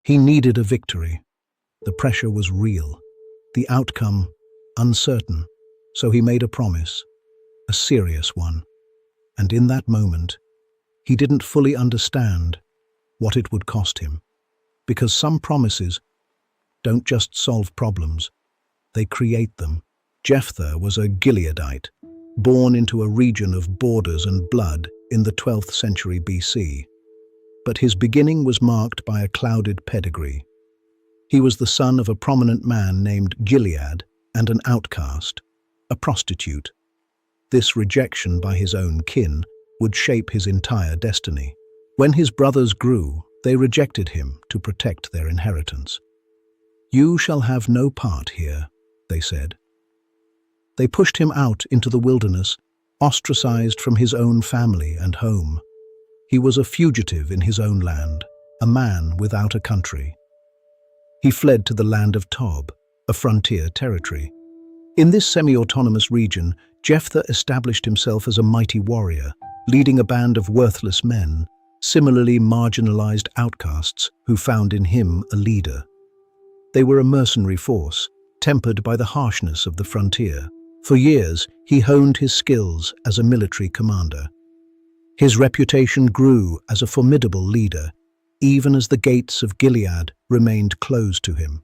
He needed a victory. The pressure was real, the outcome uncertain, so he made a promise, a serious one. And in that moment, he didn't fully understand what it would cost him. Because some promises don't just solve problems, they create them. Jephthah was a Gileadite, born into a region of borders and blood in the 12th century BC. But his beginning was marked by a clouded pedigree. He was the son of a prominent man named Gilead and an outcast, a prostitute. This rejection by his own kin would shape his entire destiny. When his brothers grew, they rejected him to protect their inheritance. "You shall have no part here," they said. They pushed him out into the wilderness, ostracized from his own family and home. He was a fugitive in his own land, a man without a country. He fled to the land of Tob, a frontier territory. In this semi-autonomous region, Jephthah established himself as a mighty warrior, leading a band of worthless men, similarly marginalized outcasts who found in him a leader. They were a mercenary force, tempered by the harshness of the frontier. For years, he honed his skills as a military commander. His reputation grew as a formidable leader, even as the gates of Gilead remained closed to him.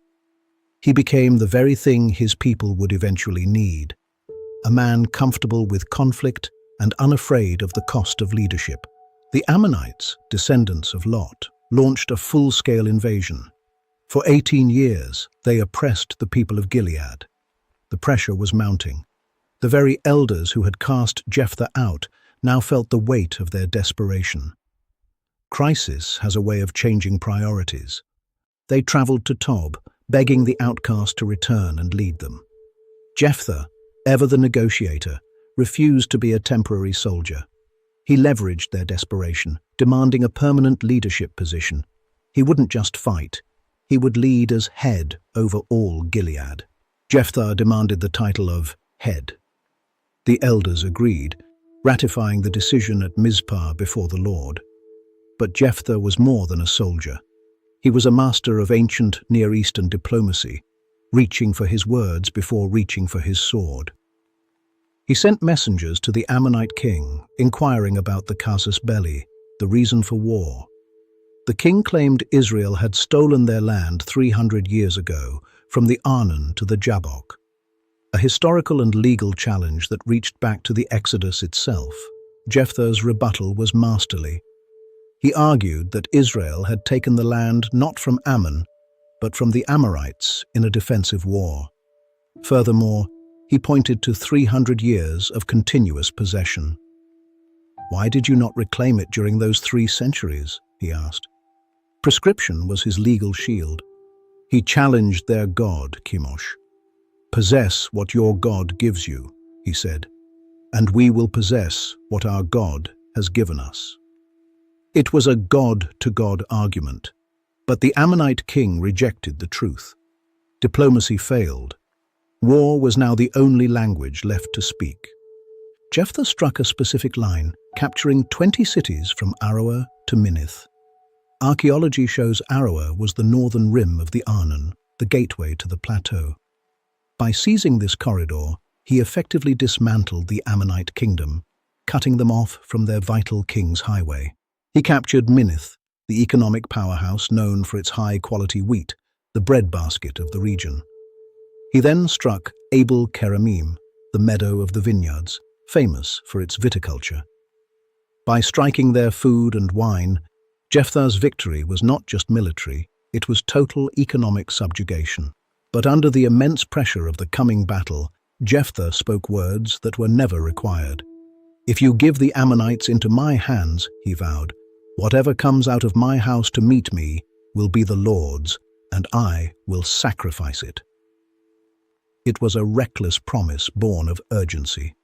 He became the very thing his people would eventually need, a man comfortable with conflict and unafraid of the cost of leadership. The Ammonites, descendants of Lot, launched a full-scale invasion. For 18 years, they oppressed the people of Gilead. The pressure was mounting. The very elders who had cast Jephthah out now felt the weight of their desperation. Crisis has a way of changing priorities. They traveled to Tob, begging the outcast to return and lead them. Jephthah, ever the negotiator, refused to be a temporary soldier. He leveraged their desperation, demanding a permanent leadership position. He wouldn't just fight. He would lead as head over all Gilead. Jephthah demanded the title of head. The elders agreed, ratifying the decision at Mizpah before the Lord. But Jephthah was more than a soldier. He was a master of ancient Near Eastern diplomacy, reaching for his words before reaching for his sword. He sent messengers to the Ammonite king, inquiring about the casus belli, the reason for war. The king claimed Israel had stolen their land 300 years ago, from the Arnon to the Jabbok, a historical and legal challenge that reached back to the Exodus itself. Jephthah's rebuttal was masterly. He argued that Israel had taken the land not from Ammon, but from the Amorites in a defensive war. Furthermore, he pointed to 300 years of continuous possession. "Why did you not reclaim it during those 3 centuries?" he asked. Prescription was his legal shield. He challenged their god, Chemosh. "Possess what your God gives you," he said, "and we will possess what our God has given us." It was a God-to-God argument, but the Ammonite king rejected the truth. Diplomacy failed. War was now the only language left to speak. Jephthah struck a specific line, capturing 20 cities from Aroer to Minnith. Archaeology shows Aroer was the northern rim of the Arnon, the gateway to the plateau. By seizing this corridor, he effectively dismantled the Ammonite kingdom, cutting them off from their vital king's highway. He captured Minnith, the economic powerhouse known for its high-quality wheat, the breadbasket of the region. He then struck Abel Keramim, the meadow of the vineyards, famous for its viticulture. By striking their food and wine, Jephthah's victory was not just military, it was total economic subjugation. But under the immense pressure of the coming battle, Jephthah spoke words that were never required. "If you give the Ammonites into my hands," he vowed, "whatever comes out of my house to meet me will be the Lord's, and I will sacrifice it." It was a reckless promise born of urgency.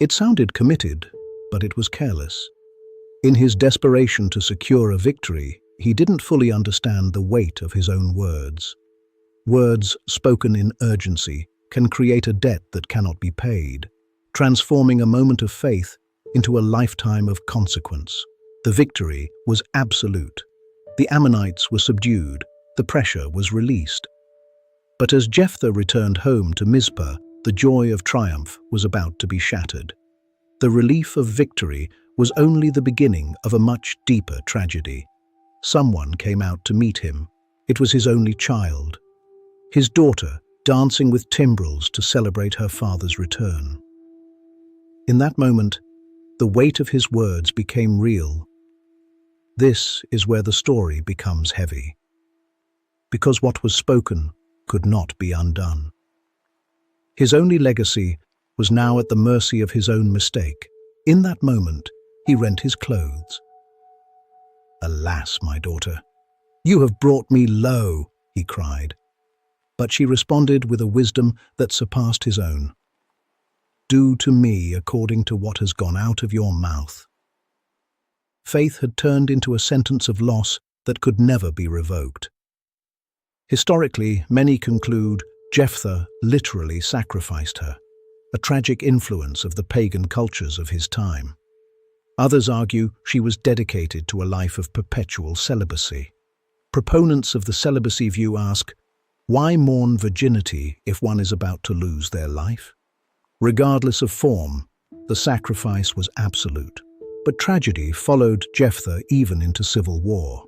It sounded committed, but it was careless. In his desperation to secure a victory, he didn't fully understand the weight of his own words. Words spoken in urgency can create a debt that cannot be paid, transforming a moment of faith into a lifetime of consequence. The victory was absolute. The Ammonites were subdued, the pressure was released. But as Jephthah returned home to Mizpah, the joy of triumph was about to be shattered. The relief of victory was only the beginning of a much deeper tragedy. Someone came out to meet him. It was his only child, his daughter, dancing with timbrels to celebrate her father's return. In that moment, the weight of his words became real. This is where the story becomes heavy, because what was spoken could not be undone. His only legacy was now at the mercy of his own mistake. In that moment, he rent his clothes. "Alas, my daughter, you have brought me low," he cried. But she responded with a wisdom that surpassed his own. "Do to me according to what has gone out of your mouth." Faith had turned into a sentence of loss that could never be revoked. Historically, many conclude Jephthah literally sacrificed her, a tragic influence of the pagan cultures of his time. Others argue she was dedicated to a life of perpetual celibacy. Proponents of the celibacy view ask, why mourn virginity if one is about to lose their life? Regardless of form, the sacrifice was absolute. But tragedy followed Jephthah even into civil war.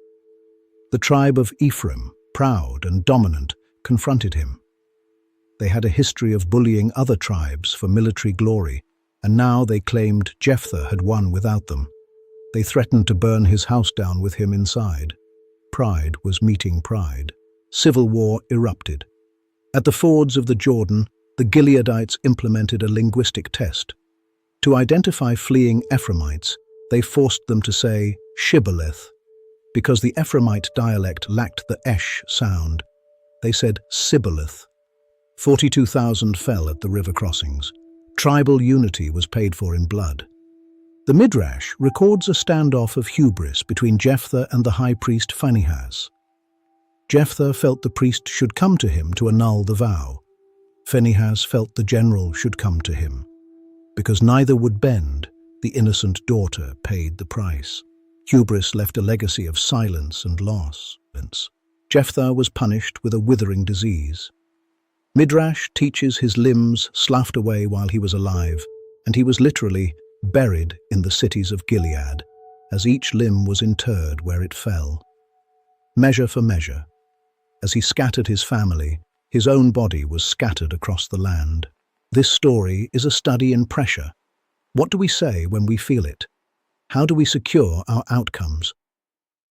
The tribe of Ephraim, proud and dominant, confronted him. They had a history of bullying other tribes for military glory, and now they claimed Jephthah had won without them. They threatened to burn his house down with him inside. Pride was meeting pride. Civil war erupted. At the fords of the Jordan, the Gileadites implemented a linguistic test. To identify fleeing Ephraimites, they forced them to say Shibboleth. Because the Ephraimite dialect lacked the esh sound, they said Sibboleth. 42,000 fell at the river crossings. Tribal unity was paid for in blood. The Midrash records a standoff of hubris between Jephthah and the high priest Phinehas. Jephthah felt the priest should come to him to annul the vow. Phinehas felt the general should come to him. Because neither would bend, the innocent daughter paid the price. Hubris left a legacy of silence and loss. Jephthah was punished with a withering disease. Midrash teaches his limbs sloughed away while he was alive, and he was literally buried in the cities of Gilead, as each limb was interred where it fell. Measure for measure. As he scattered his family, his own body was scattered across the land. This story is a study in pressure. What do we say when we feel it? How do we secure our outcomes?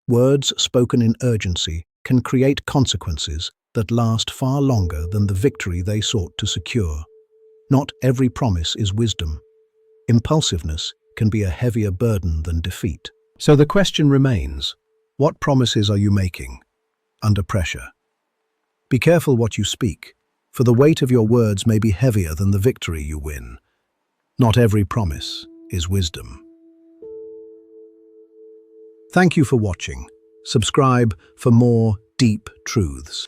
Words spoken in urgency can create consequences that last far longer than the victory they sought to secure. Not every promise is wisdom. Impulsiveness can be a heavier burden than defeat. So the question remains, what promises are you making under pressure? Be careful what you speak, for the weight of your words may be heavier than the victory you win. Not every promise is wisdom. Thank you for watching. Subscribe for more deep truths.